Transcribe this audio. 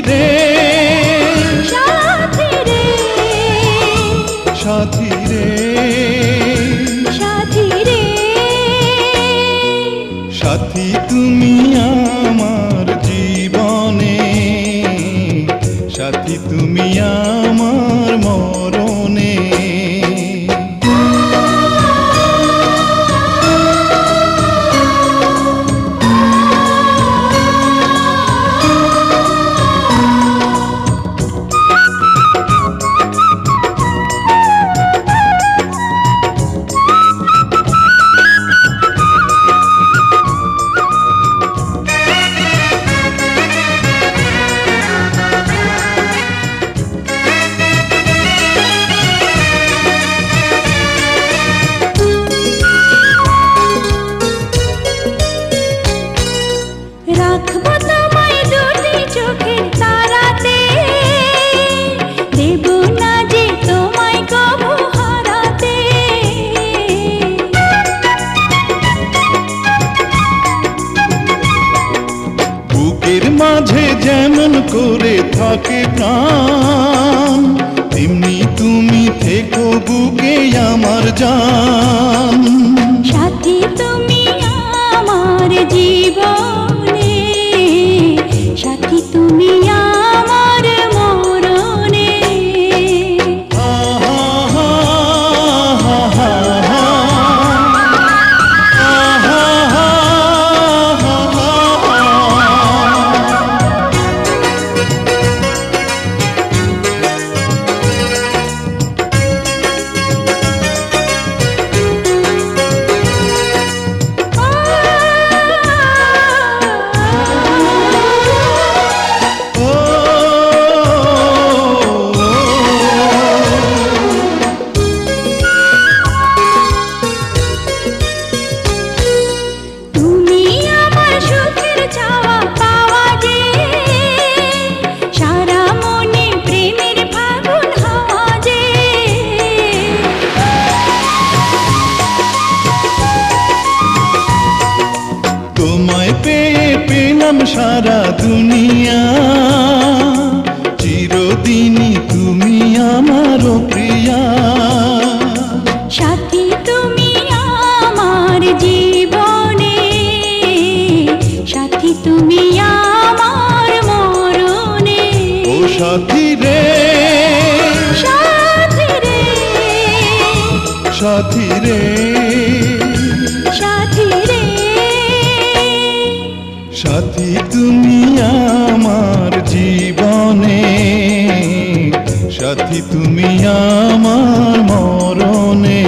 রে সাথী রে সাথী রে সাথী রে সাথী তুমি আমার জীবনে, সাথী তুমি আমার মরণে। রাখবো তোমায় দুটি চোখের তারাতে, দেব না যে তোমায় কবু হারাতে। বুকের মাঝে যেমন করে থাকে প্রাণ, তেমনি তুমি থেকো বুকে আমার জান। সাথী তুমি আমার জীবনে, সাথী তুমি আমার মরণে। তুমি আমার সুখের চাওয়া পাওয়া যে, সারা মনে প্রেমের ফাগুন হাওয়া যে। তোমায় পেয়ে পেলাম সারা দুনিয়া, চিরদিনই তুমি আমার প্রিয়া। সাথী তুমি আমার জীবনে, সাথী তুমি আমার মরণে। ও সাথী রে সাথী রে সাথী রে সাথী রে সাথী তুমি আমার জীবনে, সাথী তুমি আমার মরণে।